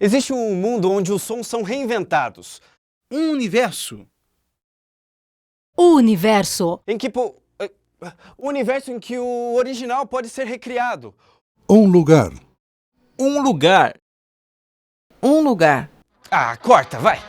Existe um mundo onde os sons são reinventados. Um universo. O universo. O universo em que o original pode ser recriado. Um lugar. Um lugar. Um lugar. Ah, corta, vai!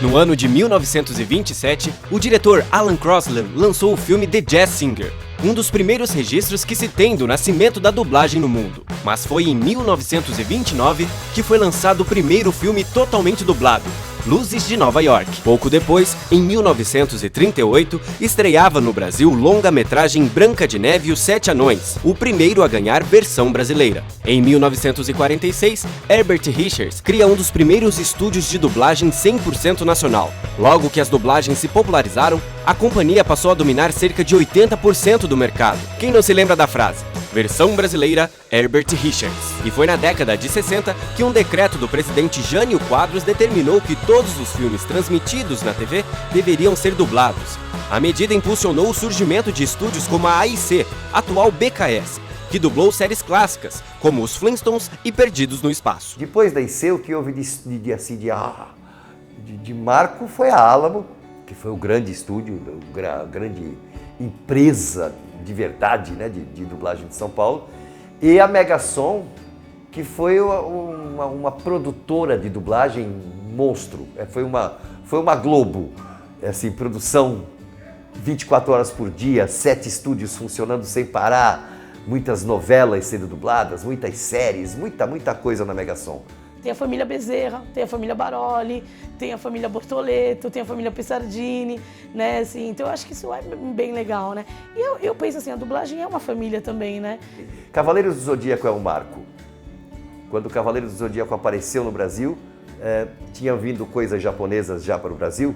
No ano de 1927, o diretor Alan Crosland lançou o filme The Jazz Singer, um dos primeiros registros que se tem do nascimento da dublagem no mundo. Mas foi em 1929 que foi lançado o primeiro filme totalmente dublado, Luzes de Nova York. Pouco depois, em 1938, estreava no Brasil o longa-metragem Branca de Neve e os Sete Anões, o primeiro a ganhar versão brasileira. Em 1946, Herbert Richards cria um dos primeiros estúdios de dublagem 100% nacional. Logo que as dublagens se popularizaram, a companhia passou a dominar cerca de 80% do mercado. Quem não se lembra da frase? Versão brasileira, Herbert Richards. E foi na década de 60 que um decreto do presidente Jânio Quadros determinou que todos os filmes transmitidos na TV deveriam ser dublados. A medida impulsionou o surgimento de estúdios como a AIC, atual BKS, que dublou séries clássicas, como Os Flintstones e Perdidos no Espaço. Depois da AIC, o que houve de marco foi a Alamo, que foi o grande estúdio, a grande empresa de verdade, né, de dublagem de São Paulo, e a Megasom, que foi uma produtora de dublagem monstro. Foi uma Globo, assim, produção 24 horas por dia, 7 estúdios funcionando sem parar, muitas novelas sendo dubladas, muitas séries, muita coisa na Megasom. Tem a família Bezerra, tem a família Baroli, tem a família Bortoleto, tem a família Pissardini, né, assim, então eu acho que isso é bem legal, né. E eu penso assim, a dublagem é uma família também, né. Cavaleiros do Zodíaco é um marco. Quando o Cavaleiros do Zodíaco apareceu no Brasil, tinham vindo coisas japonesas já para o Brasil,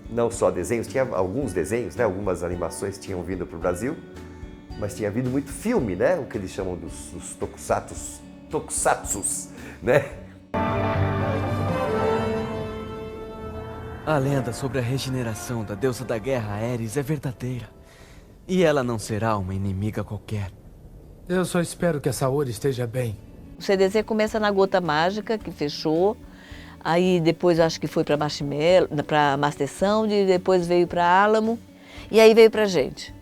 não só desenhos, tinha alguns desenhos, né, algumas animações tinham vindo para o Brasil, mas tinha vindo muito filme, né, o que eles chamam dos tokusatsus, né. A lenda sobre a regeneração da deusa da guerra Ares é verdadeira. E ela não será uma inimiga qualquer. Eu só espero que a Saori esteja bem. O CDZ começa na Gota Mágica, que fechou. Aí depois acho que foi para Master Sound, depois veio para Alamo. E aí veio para a gente.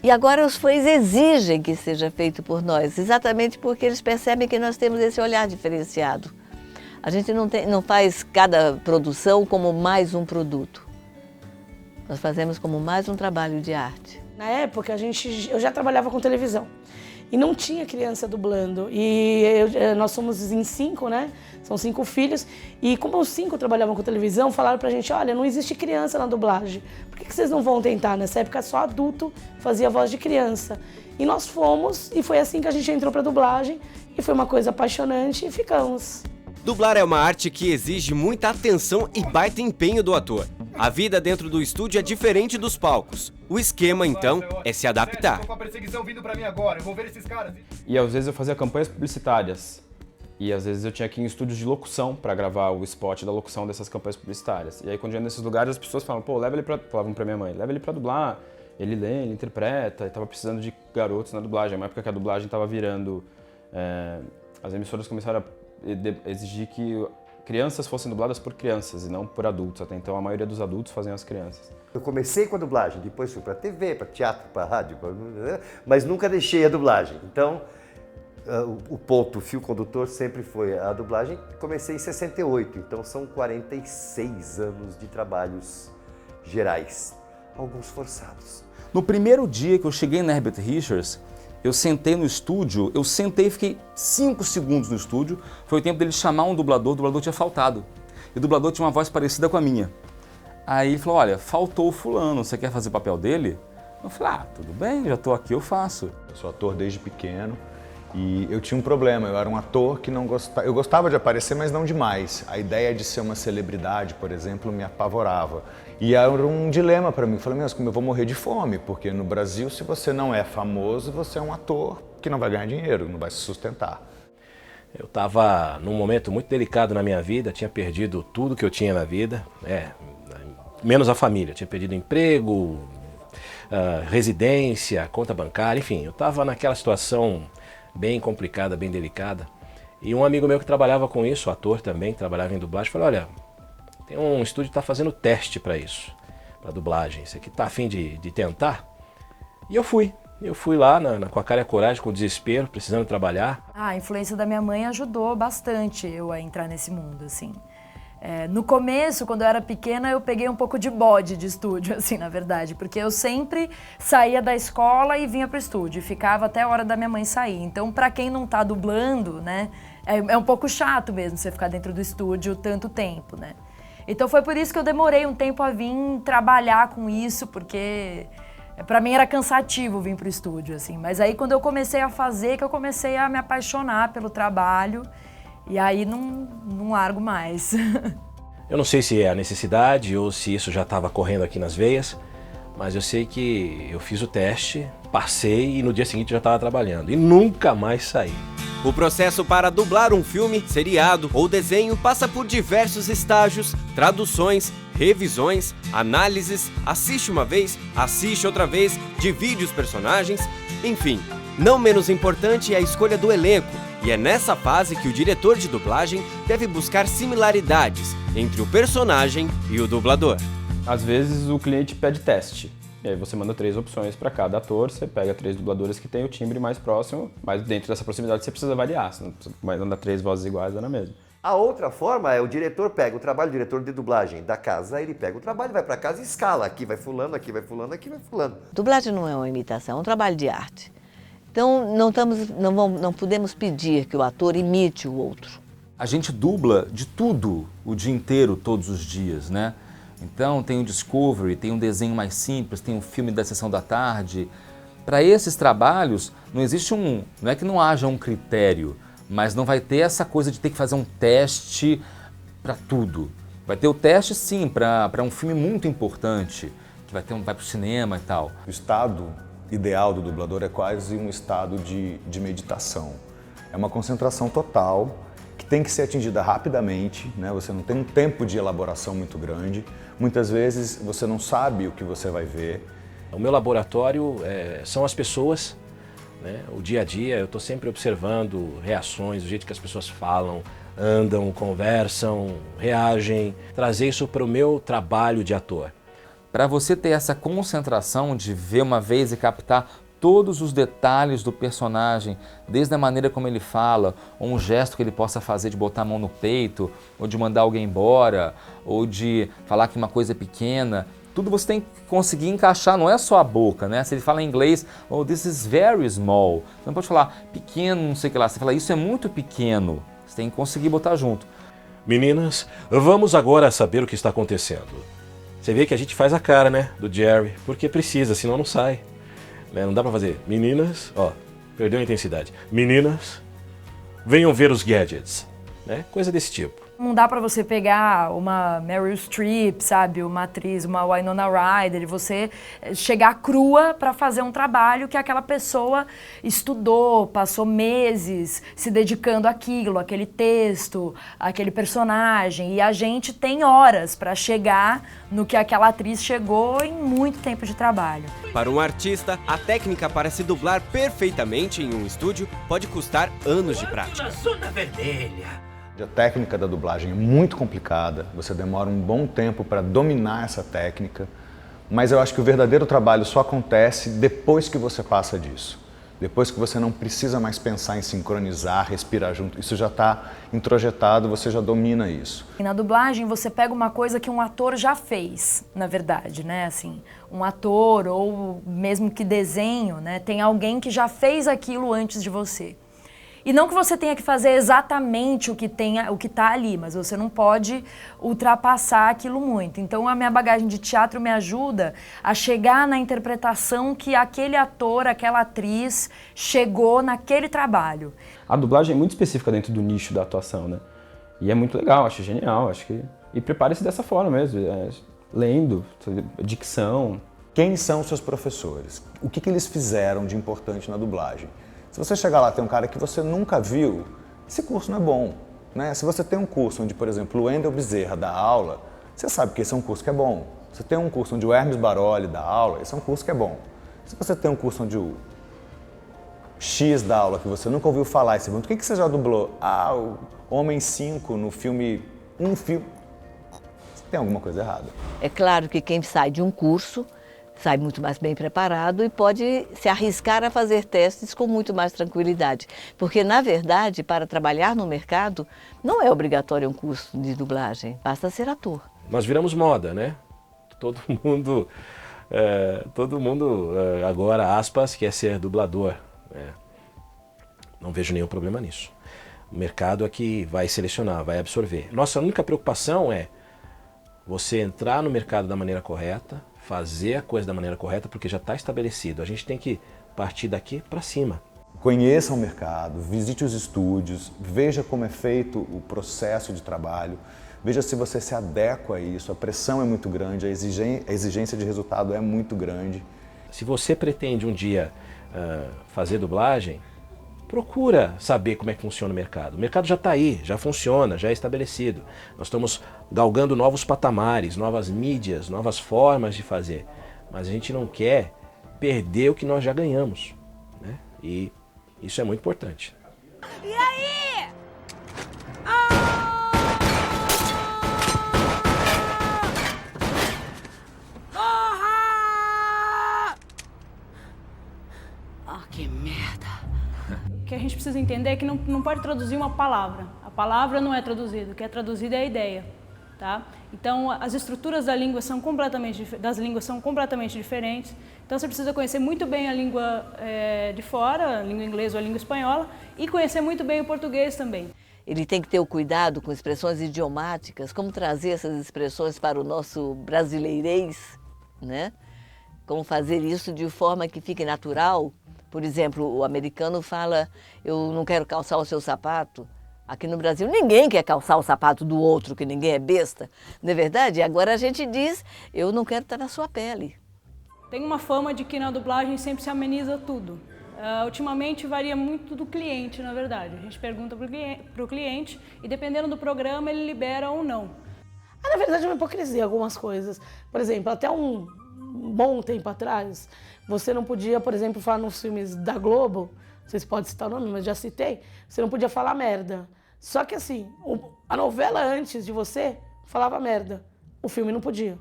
E agora os fãs exigem que seja feito por nós, exatamente porque eles percebem que nós temos esse olhar diferenciado. A gente não faz cada produção como mais um produto. Nós fazemos como mais um trabalho de arte. Na época, eu já trabalhava com televisão e não tinha criança dublando. E nós somos em 5, né? São 5 filhos. E como os 5 trabalhavam com televisão, falaram pra gente, olha, não existe criança na dublagem. Por que vocês não vão tentar? Nessa época só adulto fazia voz de criança. E nós fomos, e foi assim que a gente entrou pra dublagem. E foi uma coisa apaixonante e ficamos. Dublar é uma arte que exige muita atenção e baita empenho do ator. A vida dentro do estúdio é diferente dos palcos. O esquema, então, é se adaptar. E às vezes eu fazia campanhas publicitárias. E às vezes eu tinha que ir em estúdios de locução para gravar o spot da locução dessas campanhas publicitárias. E aí quando eu ia nesses lugares as pessoas falavam, pô, falavam pra minha mãe, leva ele pra dublar, ele lê, ele interpreta, e tava precisando de garotos na dublagem. Uma época que a dublagem tava virando... as emissoras começaram a exigir que crianças fossem dubladas por crianças e não por adultos. Até então a maioria dos adultos faziam as crianças. Eu comecei com a dublagem, depois fui para TV, para teatro, para rádio, mas nunca deixei a dublagem. Então, o fio condutor sempre foi a dublagem. Comecei em 68, então são 46 anos de trabalhos gerais, alguns forçados. No primeiro dia que eu cheguei na Herbert Richards, eu sentei no estúdio, e fiquei 5 segundos no estúdio, foi o tempo dele chamar um dublador, o dublador tinha faltado. E o dublador tinha uma voz parecida com a minha. Aí ele falou, olha, faltou o fulano, você quer fazer o papel dele? Eu falei, tudo bem, já estou aqui, eu faço. Eu sou ator desde pequeno e eu tinha um problema, eu era um ator que não gostava, eu gostava de aparecer, mas não demais. A ideia de ser uma celebridade, por exemplo, me apavorava. E era um dilema para mim, eu falei, como eu vou morrer de fome, porque no Brasil, se você não é famoso, você é um ator que não vai ganhar dinheiro, não vai se sustentar. Eu estava num momento muito delicado na minha vida, tinha perdido tudo que eu tinha na vida, menos a família. Tinha perdido emprego, residência, conta bancária, enfim. Eu estava naquela situação bem complicada, bem delicada. E um amigo meu que trabalhava com isso, ator também, que trabalhava em dublagem, falou, olha, tem um estúdio que está fazendo teste para isso, para dublagem. Você que está a fim de tentar? E eu fui. Eu fui lá com a cara e a coragem, com o desespero, precisando trabalhar. A influência da minha mãe ajudou bastante eu a entrar nesse mundo, assim. No começo, quando eu era pequena, eu peguei um pouco de bode de estúdio, assim, na verdade. Porque eu sempre saía da escola e vinha pro estúdio. E ficava até a hora da minha mãe sair. Então, pra quem não tá dublando, né, é um pouco chato mesmo você ficar dentro do estúdio tanto tempo, né. Então foi por isso que eu demorei um tempo a vir trabalhar com isso, porque pra mim era cansativo vir pro estúdio, assim. Mas aí quando eu comecei a fazer, que eu comecei a me apaixonar pelo trabalho. E aí não largo mais. Eu não sei se é a necessidade ou se isso já estava correndo aqui nas veias, mas eu sei que eu fiz o teste, passei e no dia seguinte já estava trabalhando. E nunca mais saí. O processo para dublar um filme, seriado ou desenho passa por diversos estágios, traduções, revisões, análises, assiste uma vez, assiste outra vez, divide os personagens, enfim. Não menos importante é a escolha do elenco, e é nessa fase que o diretor de dublagem deve buscar similaridades entre o personagem e o dublador. Às vezes o cliente pede teste. E aí você manda 3 opções para cada ator, você pega 3 dubladores que têm o timbre mais próximo, mas dentro dessa proximidade você precisa variar, você não precisa mandar 3 vozes iguais, é na mesma. A outra forma é o diretor pega o trabalho, o diretor de dublagem da casa, ele pega o trabalho, vai para casa e escala. Aqui vai fulano, aqui vai fulano, aqui vai fulano. Dublagem não é uma imitação, é um trabalho de arte. Então não podemos pedir que o ator imite o outro. A gente dubla de tudo o dia inteiro, todos os dias, né? Então tem o Discovery, tem um desenho mais simples, tem um filme da sessão da tarde. Para esses trabalhos, não existe não é que não haja um critério, mas não vai ter essa coisa de ter que fazer um teste para tudo. Vai ter o teste sim, para um filme muito importante, que vai para o cinema e tal. O estado ideal do dublador é quase um estado de meditação. É uma concentração total, que tem que ser atingida rapidamente, né? Você não tem um tempo de elaboração muito grande. Muitas vezes você não sabe o que você vai ver. O meu laboratório são as pessoas, né? O dia a dia, eu estou sempre observando reações, o jeito que as pessoas falam, andam, conversam, reagem. Trazer isso para o meu trabalho de ator. Para você ter essa concentração de ver uma vez e captar todos os detalhes do personagem, desde a maneira como ele fala, ou um gesto que ele possa fazer de botar a mão no peito, ou de mandar alguém embora, ou de falar que uma coisa é pequena, tudo você tem que conseguir encaixar, não é só a boca, né? Se ele fala em inglês, oh, this is very small, você não pode falar pequeno, não sei o que lá, você fala isso é muito pequeno, você tem que conseguir botar junto. Meninas, vamos agora saber o que está acontecendo. Você vê que a gente faz a cara, né, do Jerry, porque precisa, senão não sai. Não dá pra fazer. Meninas, ó, perdeu a intensidade. Meninas, venham ver os gadgets, né? Coisa desse tipo. Não dá pra você pegar uma Meryl Streep, sabe, uma atriz, uma Winona Ryder, e você chegar crua pra fazer um trabalho que aquela pessoa estudou, passou meses se dedicando àquilo, àquele texto, àquele personagem, e a gente tem horas pra chegar no que aquela atriz chegou em muito tempo de trabalho. Para um artista, a técnica para se dublar perfeitamente em um estúdio pode custar anos de prática. Na zona vermelha. A técnica da dublagem é muito complicada, você demora um bom tempo para dominar essa técnica, mas eu acho que o verdadeiro trabalho só acontece depois que você passa disso. Depois que você não precisa mais pensar em sincronizar, respirar junto, isso já está introjetado, você já domina isso. E na dublagem você pega uma coisa que um ator já fez, na verdade, né? Assim, um ator ou mesmo que desenho, né? Tem alguém que já fez aquilo antes de você. E não que você tenha que fazer exatamente o que está ali, mas você não pode ultrapassar aquilo muito. Então a minha bagagem de teatro me ajuda a chegar na interpretação que aquele ator, aquela atriz chegou naquele trabalho. A dublagem é muito específica dentro do nicho da atuação, né? E é muito legal, acho genial, acho que... E prepare-se dessa forma mesmo, lendo, dicção. Quem são os seus professores? O que eles fizeram de importante na dublagem? Se você chegar lá e tem um cara que você nunca viu, esse curso não é bom. Né? Se você tem um curso onde, por exemplo, o Wendel Bezerra dá aula, você sabe que esse é um curso que é bom. Se você tem um curso onde o Hermes Baroli dá aula, esse é um curso que é bom. Se você tem um curso onde o X dá aula que você nunca ouviu falar e você pergunta, o que você já dublou? Ah, o Homem 5 no filme... Um filme... Tem alguma coisa errada. É claro que quem sai de um curso sai muito mais bem preparado e pode se arriscar a fazer testes com muito mais tranquilidade. Porque, na verdade, para trabalhar no mercado, não é obrigatório um curso de dublagem, basta ser ator. Nós viramos moda, né? Todo mundo agora, aspas, quer ser dublador. Né? Não vejo nenhum problema nisso. O mercado é que vai selecionar, vai absorver. Nossa única preocupação é você entrar no mercado da maneira correta, fazer a coisa da maneira correta, porque já está estabelecido. A gente tem que partir daqui para cima. Conheça o mercado, visite os estúdios, veja como é feito o processo de trabalho, veja se você se adequa a isso. A pressão é muito grande, a exigência de resultado é muito grande. Se você pretende um dia fazer dublagem, procura saber como é que funciona o mercado. O mercado já está aí, já funciona, já é estabelecido. Nós estamos galgando novos patamares, novas mídias, novas formas de fazer. Mas a gente não quer perder o que nós já ganhamos. Né? E isso é muito importante. E aí? Que merda. O que a gente precisa entender é que não pode traduzir uma palavra. A palavra não é traduzida, o que é traduzido é a ideia. Tá? Então, as estruturas das línguas são completamente diferentes. Então, você precisa conhecer muito bem a língua de fora, a língua inglesa ou a língua espanhola, e conhecer muito bem o português também. Ele tem que ter o cuidado com expressões idiomáticas, como trazer essas expressões para o nosso brasileirês, né? Como fazer isso de forma que fique natural. Por exemplo, o americano fala, eu não quero calçar o seu sapato. Aqui no Brasil ninguém quer calçar o sapato do outro, que ninguém é besta. Não é verdade? Agora a gente diz, eu não quero estar na sua pele. Tem uma fama de que na dublagem sempre se ameniza tudo. Ultimamente varia muito do cliente, na verdade. A gente pergunta para o cliente e dependendo do programa ele libera ou não. Na verdade é uma hipocrisia algumas coisas. Por exemplo, até um bom tempo atrás, você não podia, por exemplo, falar nos filmes da Globo, não sei se pode citar o nome, mas já citei, você não podia falar merda. Só que assim, a novela antes de você falava merda, o filme não podia.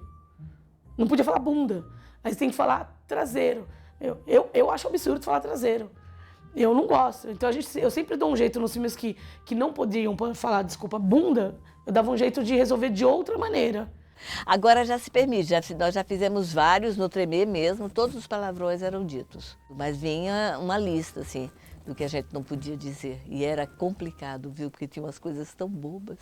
Não podia falar bunda, aí você tem que falar traseiro. Eu acho absurdo falar traseiro. Eu não gosto. Então eu sempre dou um jeito nos filmes que não podiam falar, desculpa, bunda, eu dava um jeito de resolver de outra maneira. Agora já se permite, nós já fizemos vários, no Tremê mesmo, todos os palavrões eram ditos. Mas vinha uma lista, assim, do que a gente não podia dizer. E era complicado, viu? Porque tinha umas coisas tão bobas.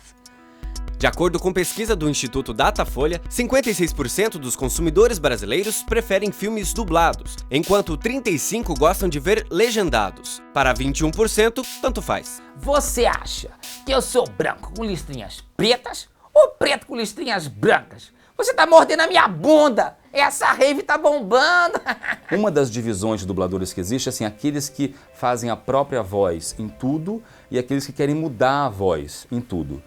De acordo com pesquisa do Instituto Datafolha, 56% dos consumidores brasileiros preferem filmes dublados, enquanto 35% gostam de ver legendados. Para 21%, tanto faz. Você acha que eu sou branco com listrinhas pretas ou preto com listrinhas brancas? Você tá mordendo a minha bunda! Essa rave tá bombando! Uma das divisões de dubladores que existe é assim, aqueles que fazem a própria voz em tudo e aqueles que querem mudar a voz em tudo.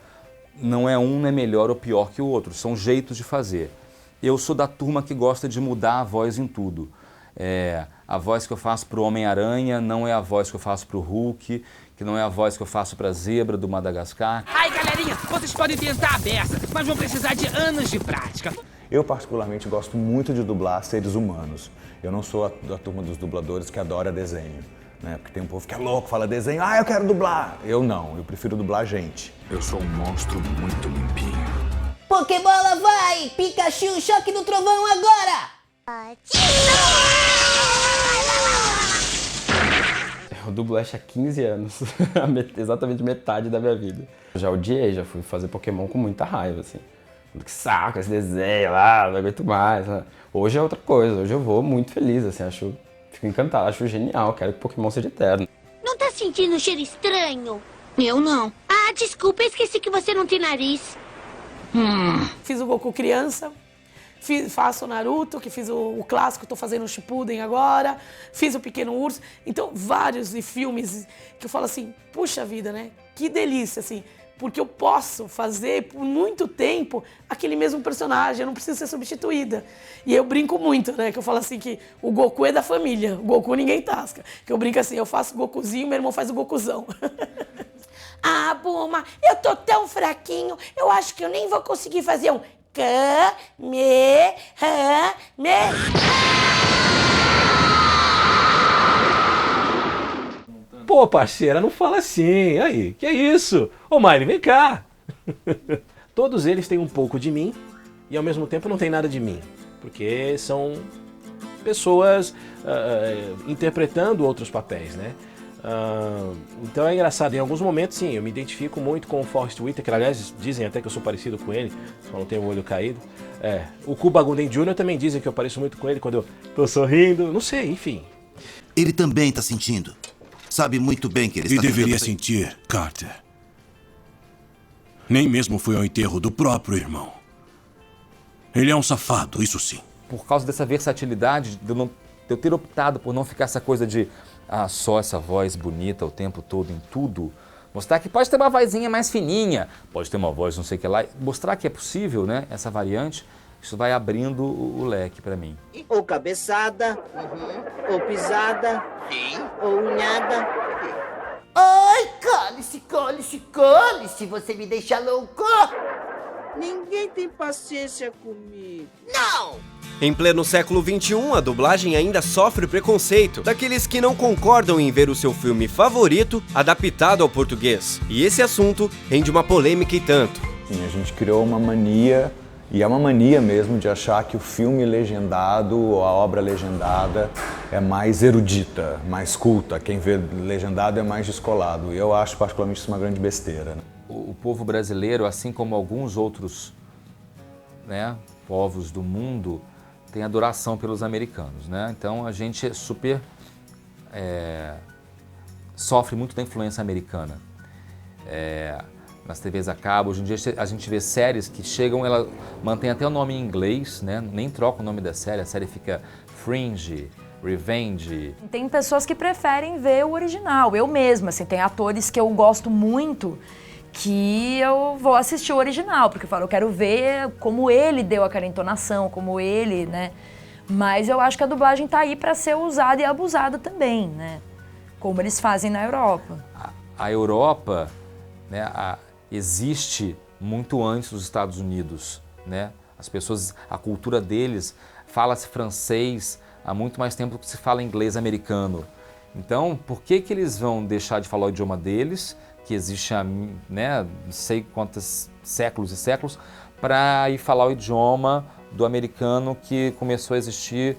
Não é um nem melhor ou pior que o outro, são jeitos de fazer. Eu sou da turma que gosta de mudar a voz em tudo. A voz que eu faço para o Homem-Aranha não é a voz que eu faço para o Hulk, que não é a voz que eu faço para a Zebra do Madagascar. Ai, galerinha, vocês podem tentar a beça, mas vão precisar de anos de prática. Eu particularmente gosto muito de dublar seres humanos. Eu não sou da turma dos dubladores que adora desenho. Né? Porque tem um povo que é louco, fala desenho, eu quero dublar. Eu não, eu prefiro dublar gente. Eu sou um monstro muito limpinho. Pokébola vai! Pikachu, choque do trovão agora! Eu dublo Ash há 15 anos, exatamente metade da minha vida. Eu já odiei, já fui fazer Pokémon com muita raiva, assim. Que saco esse desenho lá, não aguento mais. Né? Hoje é outra coisa, hoje eu vou muito feliz, assim, fico encantado, acho genial, quero que Pokémon seja eterno. Não tá sentindo um cheiro estranho? Eu não. Ah, desculpa, esqueci que você não tem nariz. Fiz o Goku criança, Faço o Naruto, que fiz o clássico, estou fazendo o Shippuden agora, fiz o Pequeno Urso. Então, vários filmes que eu falo assim, puxa vida, né? Que delícia, assim. Porque eu posso fazer por muito tempo aquele mesmo personagem, eu não preciso ser substituída. E eu brinco muito, né? Que eu falo assim que o Goku é da família, o Goku ninguém tasca. Que eu brinco assim, eu faço o Gokuzinho, meu irmão faz o Gokuzão. Ah, Bulma, eu tô tão fraquinho, eu acho que eu nem vou conseguir fazer um Kamehameha. Pô, parceira, não fala assim. Aí, que é isso? Ô, Miley, vem cá. Todos eles têm um pouco de mim e ao mesmo tempo não tem nada de mim. Porque são pessoas interpretando outros papéis, né? Então é engraçado, em alguns momentos sim, eu me identifico muito com o Forrest Whitaker, aliás dizem até que eu sou parecido com ele, só não tenho o olho caído. O Cuba Gooding Jr. também dizem que eu pareço muito com ele quando eu tô sorrindo, não sei, enfim. Ele também tá sentindo. Sabe muito bem que ele está... E deveria sentir, Carter. Nem mesmo foi ao enterro do próprio irmão. Ele é um safado, isso sim. Por causa dessa versatilidade, de eu ter optado por não ficar essa coisa de só essa voz bonita o tempo todo em tudo. Mostrar que pode ter uma vozinha mais fininha, pode ter uma voz não sei o que lá. Mostrar que é possível, né, essa variante, isso vai abrindo o leque para mim. Ou cabeçada, ou pisada, ou unhada. Ai, cale-se, cale-se, cale-se, você me deixa louco. Ninguém tem paciência comigo. Não! Em pleno século XXI, a dublagem ainda sofre preconceito daqueles que não concordam em ver o seu filme favorito adaptado ao português. E esse assunto rende uma polêmica e tanto. Sim, a gente criou uma mania, e é uma mania mesmo, de achar que o filme legendado ou a obra legendada é mais erudita, mais culta. Quem vê legendado é mais descolado. E eu acho particularmente isso uma grande besteira. Né? O povo brasileiro, assim como alguns outros, né, povos do mundo, tem adoração pelos americanos, né? Então a gente super sofre muito da influência americana. Nas TVs a cabo, hoje em dia a gente vê séries que chegam, ela mantém até o nome em inglês, né? Nem troca o nome da série, a série fica Fringe, Revenge. Tem pessoas que preferem ver o original, eu mesma, assim, tem atores que eu gosto muito que eu vou assistir o original, porque eu falo, eu quero ver como ele deu aquela entonação, como ele, né? Mas eu acho que a dublagem tá aí para ser usada e abusada também, né? Como eles fazem na Europa. A Europa, né, existe muito antes dos Estados Unidos, né? As pessoas, a cultura deles, fala-se francês há muito mais tempo do que se fala inglês americano. Então, por que eles vão deixar de falar o idioma deles, que existe há, né, não sei quantos séculos e séculos, para ir falar o idioma do americano que começou a existir,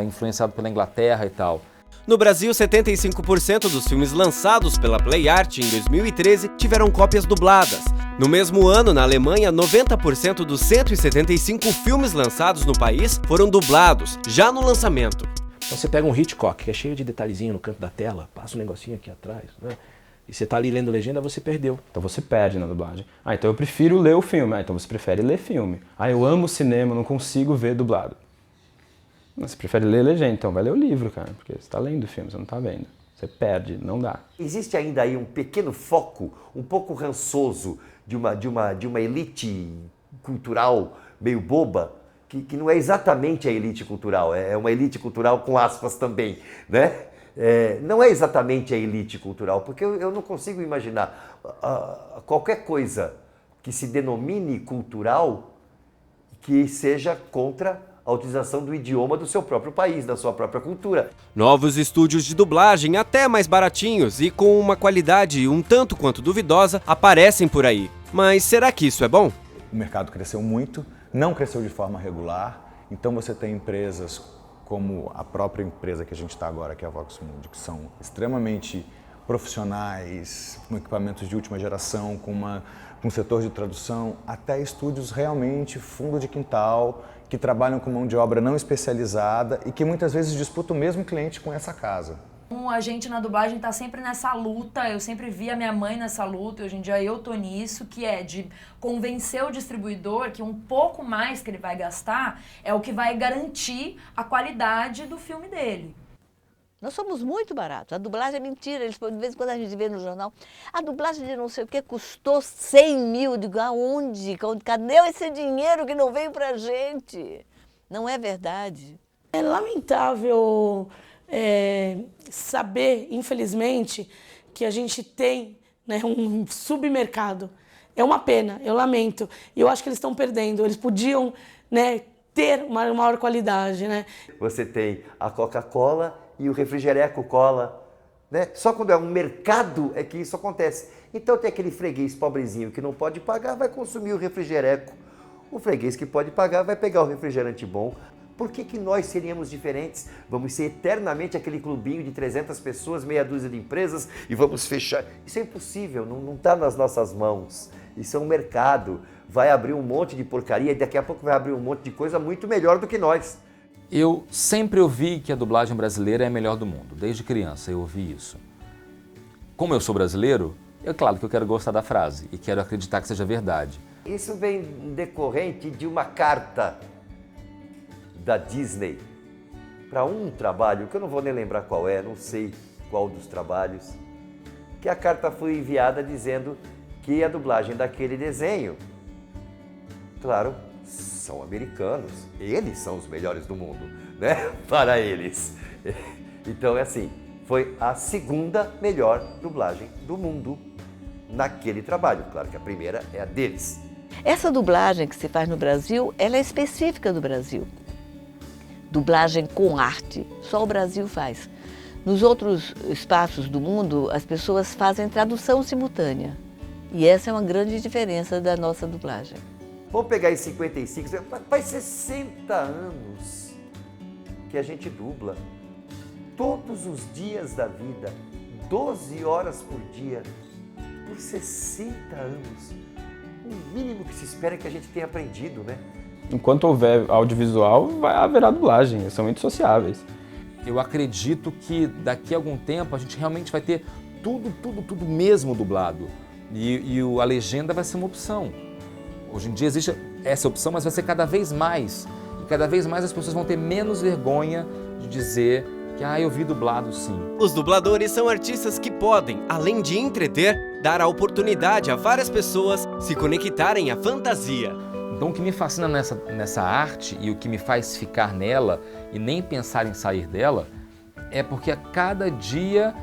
influenciado pela Inglaterra e tal. No Brasil, 75% dos filmes lançados pela PlayArt em 2013 tiveram cópias dubladas. No mesmo ano, na Alemanha, 90% dos 175 filmes lançados no país foram dublados, já no lançamento. Então você pega um Hitchcock, que é cheio de detalhezinho no canto da tela, passa um negocinho aqui atrás, né? E você tá ali lendo legenda, você perdeu. Então você perde na dublagem. Então eu prefiro ler o filme. Então você prefere ler filme. Eu amo cinema, não consigo ver dublado. Você prefere ler legenda, então vai ler o livro, cara. Porque você tá lendo o filme, você não tá vendo. Você perde, não dá. Existe ainda aí um pequeno foco, um pouco rançoso, de uma elite cultural meio boba, que não é exatamente a elite cultural, é uma elite cultural com aspas também, né? Não é exatamente a elite cultural, porque eu não consigo imaginar qualquer coisa que se denomine cultural que seja contra a utilização do idioma do seu próprio país, da sua própria cultura. Novos estúdios de dublagem, até mais baratinhos e com uma qualidade um tanto quanto duvidosa, aparecem por aí. Mas será que isso é bom? O mercado cresceu muito, não cresceu de forma regular, então você tem empresas como a própria empresa que a gente está agora, que é a Voxmundi, que são extremamente profissionais, com equipamentos de última geração, com um setor de tradução, até estúdios realmente fundo de quintal, que trabalham com mão de obra não especializada e que muitas vezes disputam o mesmo cliente com essa casa. A gente na dublagem tá sempre nessa luta, eu sempre vi a minha mãe nessa luta, e hoje em dia eu tô nisso, que é de convencer o distribuidor que um pouco mais que ele vai gastar é o que vai garantir a qualidade do filme dele. Nós somos muito baratos. A dublagem é mentira. Eles, de vez em quando a gente vê no jornal, a dublagem de não sei o que custou 100 mil. Eu digo, aonde? Cadê esse dinheiro que não veio pra gente? Não é verdade. É lamentável saber, infelizmente, que a gente tem, né, um submercado. É uma pena, eu lamento. E eu acho que eles estão perdendo. Eles podiam, né, ter uma maior qualidade, né? Você tem a Coca-Cola e o refrigereco cola, né? Só quando é um mercado é que isso acontece. Então tem aquele freguês pobrezinho que não pode pagar, vai consumir o refrigereco. O freguês que pode pagar vai pegar o refrigerante bom. Por que que nós seríamos diferentes? Vamos ser eternamente aquele clubinho de 300 pessoas, meia dúzia de empresas e vamos fechar. Isso é impossível, não está nas nossas mãos. Isso é um mercado. Vai abrir um monte de porcaria e daqui a pouco vai abrir um monte de coisa muito melhor do que nós. Eu sempre ouvi que a dublagem brasileira é a melhor do mundo. Desde criança eu ouvi isso. Como eu sou brasileiro, é claro que eu quero gostar da frase e quero acreditar que seja verdade. Isso vem decorrente de uma carta da Disney para um trabalho, que eu não vou nem lembrar qual é, não sei qual dos trabalhos, que a carta foi enviada dizendo que a dublagem daquele desenho, claro, são americanos, eles são os melhores do mundo, né? Para eles. Então é assim, foi a segunda melhor dublagem do mundo naquele trabalho. Claro que a primeira é a deles. Essa dublagem que se faz no Brasil, ela é específica do Brasil. Dublagem com arte, só o Brasil faz. Nos outros espaços do mundo, as pessoas fazem tradução simultânea. E essa é uma grande diferença da nossa dublagem. Vamos pegar em 55, faz 60 anos que a gente dubla. Todos os dias da vida, 12 horas por dia, por 60 anos. O mínimo que se espera é que a gente tenha aprendido, né? Enquanto houver audiovisual, haverá dublagem, são muito sociáveis. Eu acredito que daqui a algum tempo a gente realmente vai ter tudo mesmo dublado. E a legenda vai ser uma opção. Hoje em dia existe essa opção, mas vai ser cada vez mais. E cada vez mais as pessoas vão ter menos vergonha de dizer que eu vi dublado sim. Os dubladores são artistas que podem, além de entreter, dar a oportunidade a várias pessoas se conectarem à fantasia. Então o que me fascina nessa arte e o que me faz ficar nela e nem pensar em sair dela é porque a cada dia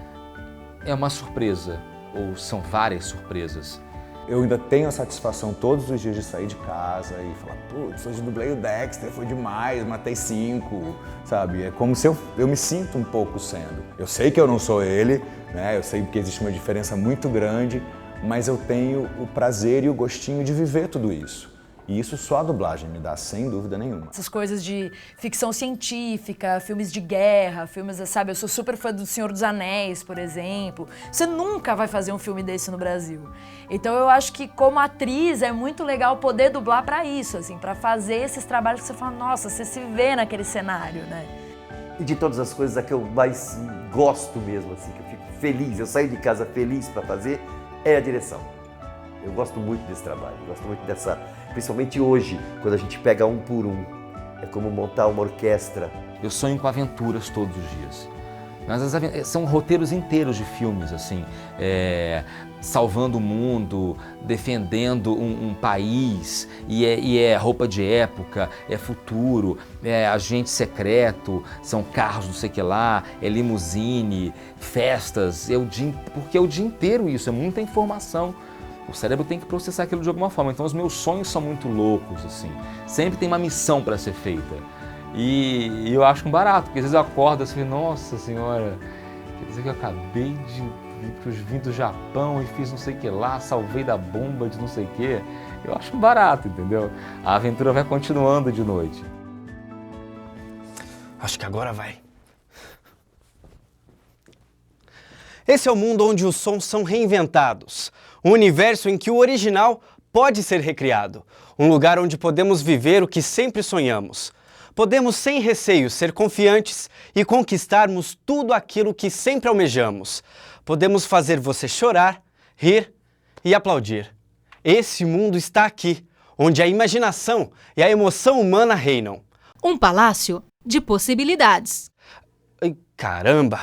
é uma surpresa, ou são várias surpresas. Eu ainda tenho a satisfação todos os dias de sair de casa e falar, putz, hoje dublei o Dexter, foi demais, matei 5, sabe? É como se eu me sinto um pouco sendo. Eu sei que eu não sou ele, né? Eu sei que existe uma diferença muito grande, mas eu tenho o prazer e o gostinho de viver tudo isso. E isso só a dublagem me dá, sem dúvida nenhuma. Essas coisas de ficção científica, filmes de guerra, filmes, sabe? Eu sou super fã do Senhor dos Anéis, por exemplo. Você nunca vai fazer um filme desse no Brasil. Então eu acho que como atriz é muito legal poder dublar pra isso, assim, pra fazer esses trabalhos que você fala, nossa, você se vê naquele cenário, né? E de todas as coisas, a que eu mais gosto mesmo, assim, que eu fico feliz, eu saio de casa feliz pra fazer, é a direção. Eu gosto muito desse trabalho, eu gosto muito dessa... Principalmente hoje, quando a gente pega um por um. É como montar uma orquestra. Eu sonho com aventuras todos os dias. Mas são roteiros inteiros de filmes, assim. Salvando o mundo, defendendo um país. E é roupa de época, é futuro, é agente secreto, são carros não sei o que lá, é limusine, festas. Porque é o dia inteiro isso, é muita informação. O cérebro tem que processar aquilo de alguma forma. Então os meus sonhos são muito loucos, assim. Sempre tem uma missão para ser feita. E eu acho um barato, porque às vezes eu acordo assim, nossa senhora, quer dizer que eu acabei de vir do Japão e fiz não sei o que lá, salvei da bomba de não sei o que. Eu acho um barato, entendeu? A aventura vai continuando de noite. Acho que agora vai. Esse é o mundo onde os sons são reinventados. Um universo em que o original pode ser recriado. Um lugar onde podemos viver o que sempre sonhamos. podemos sem receio ser confiantes e conquistarmos tudo aquilo que sempre almejamos. Podemos fazer você chorar, rir e aplaudir. Esse mundo está aqui, onde a imaginação e a emoção humana reinam. Um palácio de possibilidades. Ai, caramba!